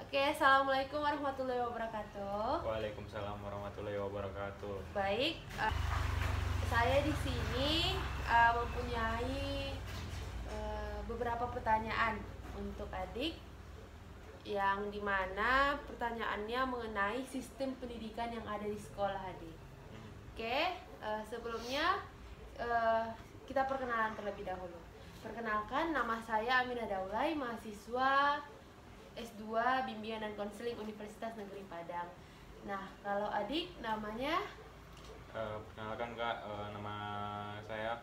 Oke, assalamualaikum warahmatullahi wabarakatuh. Waalaikumsalam warahmatullahi wabarakatuh. Baik, saya di sini mempunyai beberapa pertanyaan untuk adik, yang dimana pertanyaannya mengenai sistem pendidikan yang ada di sekolah adik. Oke, sebelumnya kita perkenalan terlebih dahulu. Perkenalkan, nama saya Aminah Daulay, mahasiswa S2 Bimbingan dan Konseling Universitas Negeri Padang. Nah, kalau adik namanya? Perkenalkan Kak, nama saya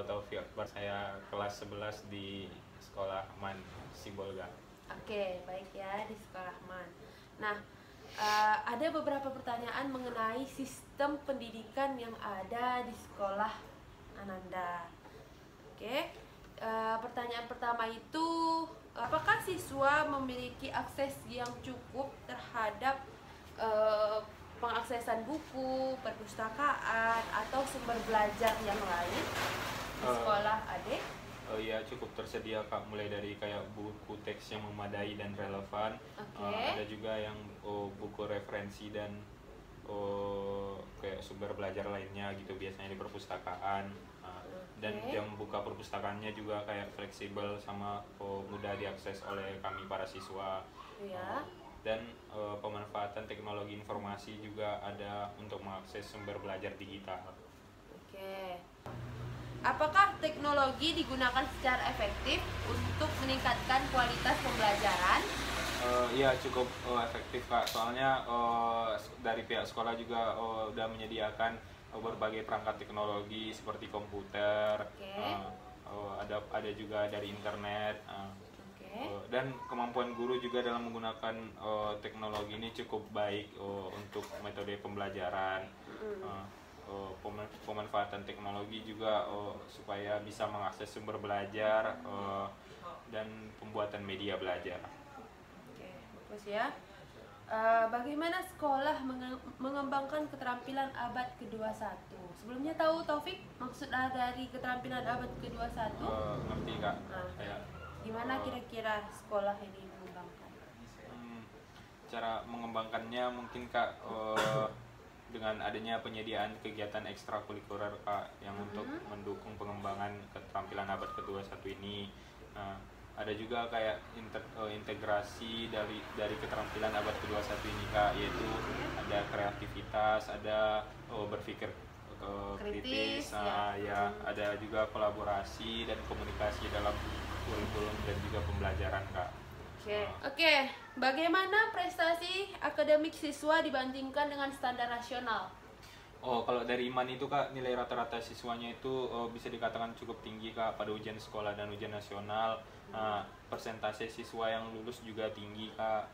Taufik Akbar. Saya kelas 11 di Sekolah Man Sibolga. Oke, baik ya, di Sekolah Man. Nah, ada beberapa pertanyaan mengenai sistem pendidikan yang ada di sekolah Ananda. Oke, pertanyaan pertama itu, apakah siswa memiliki akses yang cukup terhadap pengaksesan buku, perpustakaan, atau sumber belajar yang lain di sekolah adik? Ya, cukup tersedia Kak, mulai dari kayak buku teks yang memadai dan relevan. Ada juga yang buku referensi dan kayak sumber belajar lainnya gitu, biasanya di perpustakaan. Dan yang buka perpustakaannya juga kayak fleksibel sama mudah diakses oleh kami para siswa. Dan pemanfaatan teknologi informasi juga ada untuk mengakses sumber belajar digital. Oke. Apakah teknologi digunakan secara efektif untuk meningkatkan kualitas pembelajaran? Ya, cukup efektif Kak, soalnya dari pihak sekolah juga udah menyediakan berbagai perangkat teknologi seperti komputer, ada juga dari internet, dan kemampuan guru juga dalam menggunakan teknologi ini cukup baik untuk metode pembelajaran. Pemanfaatan teknologi juga supaya bisa mengakses sumber belajar dan pembuatan media belajar. Oke, bagus ya. Bagaimana sekolah mengembangkan keterampilan abad ke-21? Sebelumnya tahu Taufik maksud dari keterampilan abad ke-21? Ngerti Kak. Gimana kira-kira sekolah ini mengembangkan? Cara mengembangkannya mungkin Kak dengan adanya penyediaan kegiatan ekstrakurikuler Kak, yang untuk mendukung pengembangan keterampilan abad ke-21 ini. Ada juga kayak integrasi dari keterampilan abad ke-21 ini Kak, yaitu ada kreativitas, ada berpikir kritis, ada juga kolaborasi dan komunikasi dalam kurikulum dan juga pembelajaran Kak. Oke, bagaimana prestasi akademik siswa dibandingkan dengan standar nasional? Kalau dari IMAN itu Kak, nilai rata-rata siswanya itu bisa dikatakan cukup tinggi Kak pada ujian sekolah dan ujian nasional. Persentase siswa yang lulus juga tinggi Kak.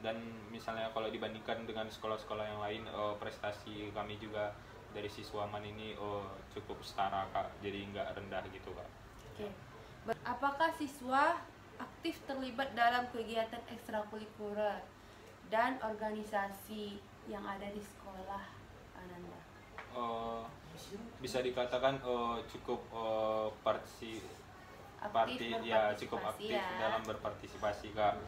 Dan misalnya kalau dibandingkan dengan sekolah-sekolah yang lain, prestasi kami juga dari siswa IMAN ini cukup setara Kak, jadi nggak rendah gitu Kak. Apakah siswa aktif terlibat dalam kegiatan ekstrakurikuler dan organisasi yang ada di sekolah Ananda? Bisa dikatakan cukup cukup aktif dalam berpartisipasi Kak.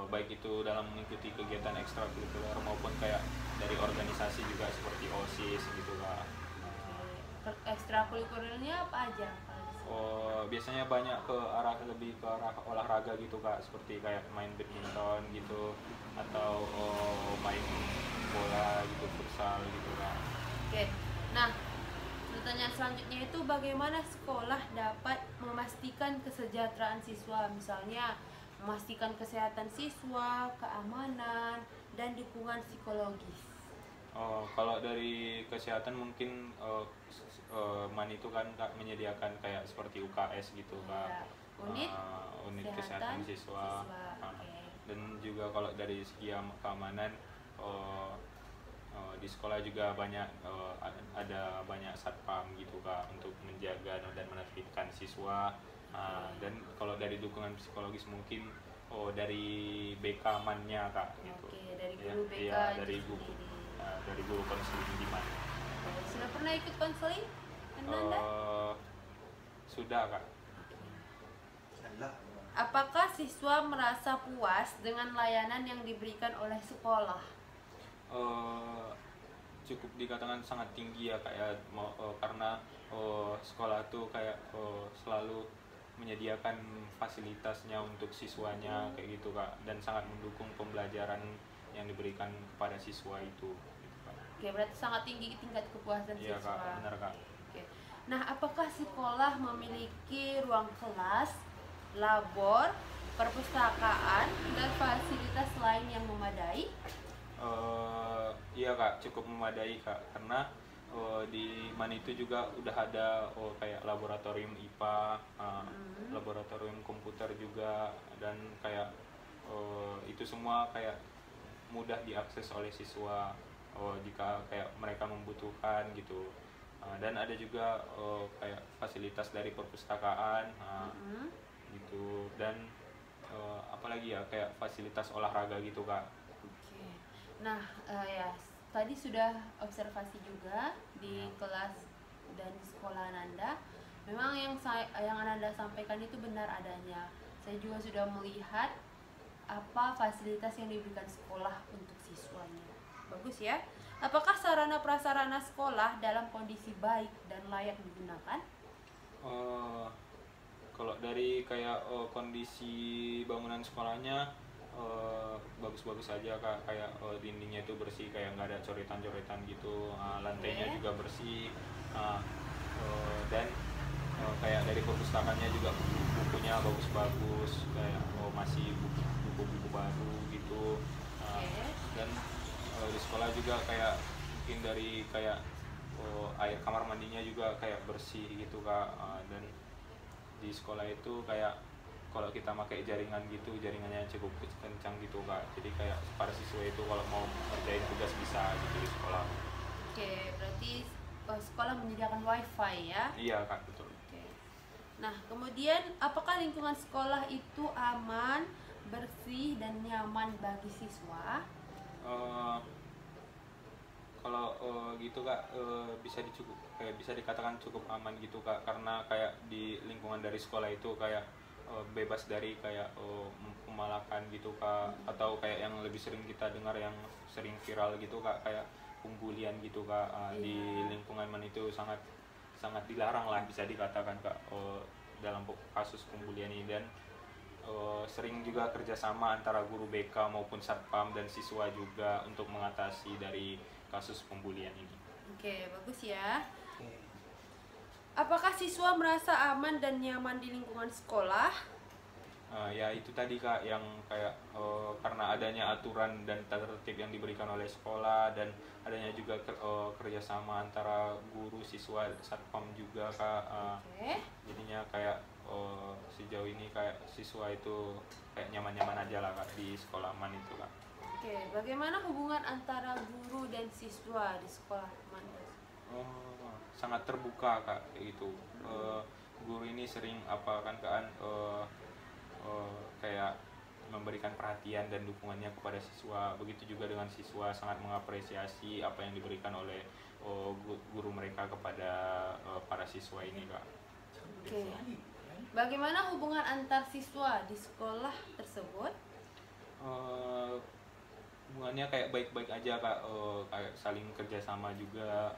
Baik itu dalam mengikuti kegiatan ekstrakurikuler maupun kayak dari organisasi juga seperti OSIS gitu Kak. Ekstrakurikulernya apa aja? Biasanya banyak lebih ke arah olahraga gitu Kak, seperti kayak main badminton gitu, atau main bola gitu, futsal gitu Kak. Nah, pertanyaan selanjutnya itu, bagaimana sekolah dapat memastikan kesejahteraan siswa, misalnya memastikan kesehatan siswa, keamanan, dan dukungan psikologis? Kalau dari kesehatan mungkin MAN itu kan Kak menyediakan kayak seperti UKS gitu Kak, unit kesehatan siswa. Dan juga kalau dari segi keamanan, di sekolah juga ada banyak satpam gitu Kak untuk menjaga dan menertibkan siswa. Dan kalau dari dukungan psikologis mungkin dari BK MAN-nya Kak gitu. Dari guru BK. Dari guru konseling di MAN. Sudah pernah ikut konseling Ananda? Sudah Kak. Apakah siswa merasa puas dengan layanan yang diberikan oleh sekolah? Eh, Cukup dikatakan sangat tinggi ya kak ya, karena sekolah tuh kayak selalu menyediakan fasilitasnya untuk siswanya kayak gitu kak, dan sangat mendukung pembelajaran yang diberikan kepada siswa itu gitu, kak. Oke, berarti sangat tinggi tingkat kepuasan Iya kak, siswa. benar kak. Oke. Nah, apakah sekolah memiliki ruang kelas, labor, perpustakaan, dan fasilitas lain yang memadai? Iya kak, cukup memadai kak, karena di MAN itu juga udah ada kayak laboratorium IPA, laboratorium komputer juga, dan kayak itu semua kayak mudah diakses oleh siswa jika kayak mereka membutuhkan gitu. Dan ada juga kayak fasilitas dari perpustakaan gitu, dan apalagi ya kayak fasilitas olahraga gitu kak. Oke. Nah, ya tadi sudah observasi juga di kelas dan di sekolah Ananda. Memang yang Ananda sampaikan itu benar adanya. Saya juga sudah melihat apa fasilitas yang diberikan sekolah untuk siswanya. Bagus ya. Apakah sarana prasarana sekolah dalam kondisi baik dan layak digunakan? Eh, Kalau dari kayak kondisi bangunan sekolahnya bagus-bagus aja kak, kayak dindingnya itu bersih, kayak nggak ada coretan-coretan gitu, lantainya Oke. juga bersih, uh, dan kayak dari perpustakaannya juga bukunya bagus-bagus, kayak masih buku-buku baru gitu. Uh, Oke. dan di sekolah juga kayak mungkin dari kayak air kamar mandinya juga kayak bersih gitu kak. Dan di sekolah itu kayak kalau kita pakai jaringan gitu, jaringannya cukup kencang gitu kak, jadi kayak para siswa itu kalau mau ngerjain tugas bisa gitu di sekolah. Oke, berarti sekolah menyediakan wifi ya? Iya kak, betul. Oke. Nah, kemudian apakah lingkungan sekolah itu aman, bersih, dan nyaman bagi siswa? Eh, Kalau gitu kak, bisa dicukup kayak bisa dikatakan cukup aman gitu kak, karena kayak di lingkungan dari sekolah itu kayak bebas dari kayak pemalakan gitu kak, atau kayak yang lebih sering kita dengar yang sering viral gitu kak, kayak pembulian gitu kak. Di Iya. lingkungan man itu sangat sangat dilarang lah bisa dikatakan kak, dalam kasus pembulian ini. Dan sering juga kerjasama antara guru BK maupun satpam dan siswa juga untuk mengatasi dari kasus pembulian ini. Oke, bagus ya. Apakah siswa merasa aman dan nyaman di lingkungan sekolah? Ya itu tadi kak, yang kayak karena adanya aturan dan tata tertib yang diberikan oleh sekolah, dan adanya juga kerjasama antara guru, siswa, satpam juga kak. Oke. Jadinya kayak sejauh ini kayak siswa itu kayak nyaman-nyaman aja lah kak di sekolah man itu kak. Oke, bagaimana hubungan antara guru dan siswa di sekolah Mandas? Sangat terbuka kak kayak gitu. Guru ini sering apa kan kan kayak memberikan perhatian dan dukungannya kepada siswa. Begitu juga dengan siswa sangat mengapresiasi apa yang diberikan oleh guru mereka kepada para siswa ini kak. Oke. Bagaimana hubungan antar siswa di sekolah tersebut? Eh, Hubungannya kayak baik-baik aja kak, kayak saling kerjasama juga,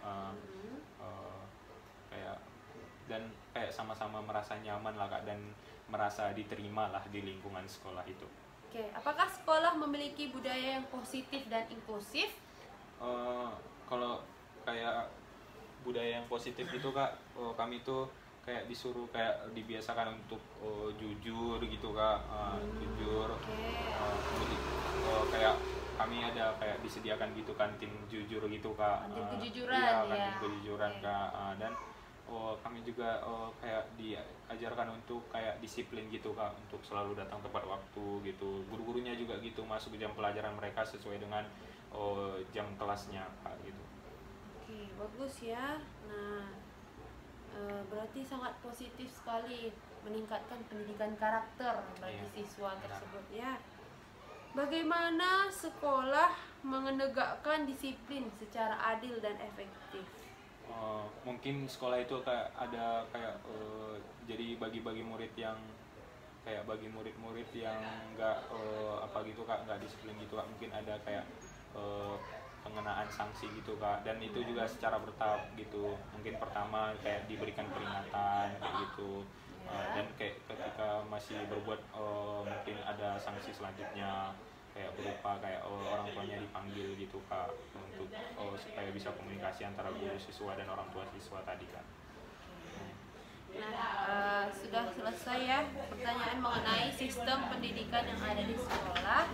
kayak dan kayak sama-sama merasa nyaman lah kak, dan merasa diterima lah di lingkungan sekolah itu. Oke, apakah sekolah memiliki budaya yang positif dan inklusif? Eh, Kalau kayak budaya yang positif itu kak, kami tuh kayak disuruh kayak dibiasakan untuk jujur gitu kak, jujur. Oke. Kayak kami ada kayak disediakan gitu kantin jujur gitu kak. Kantin kejujuran Iya, ya. kantin kejujuran Oke. kak. Dan kami juga kayak diajarkan untuk kayak disiplin gitu kak, untuk selalu datang tepat waktu gitu. Guru-gurunya juga gitu, masuk ke jam pelajaran mereka sesuai dengan jam kelasnya kak gitu. Oke, bagus ya. Nah, berarti sangat positif sekali meningkatkan pendidikan karakter bagi Iya, siswa benar. tersebut ya. Bagaimana sekolah menegakkan disiplin secara adil dan efektif? Mungkin sekolah itu kayak ada kayak jadi bagi-bagi murid yang kayak bagi murid-murid yang nggak apa gitu kak, nggak disiplin gitu kak, mungkin ada kayak pengenaan sanksi gitu kak, dan itu juga secara bertahap gitu, mungkin pertama kayak diberikan peringatan kayak gitu. Dan kayak ketika masih berbuat mungkin ada sanksi selanjutnya kayak berupa kayak orang tuanya dipanggil gitu kak, untuk supaya bisa komunikasi antara guru siswa dan orang tua siswa tadi kak. Nah, sudah selesai ya pertanyaan mengenai sistem pendidikan yang ada di sekolah.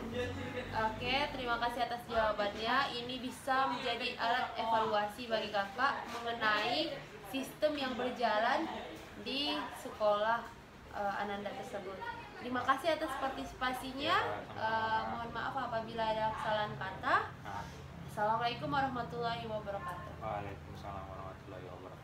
Oke, terima kasih atas jawabannya. Ini bisa menjadi alat evaluasi bagi kakak mengenai sistem yang berjalan di sekolah Ananda tersebut. Terima kasih atas partisipasinya. Mohon maaf apabila ada kesalahan kata. Assalamualaikum warahmatullahi wabarakatuh. Waalaikumsalam warahmatullahi wabarakatuh.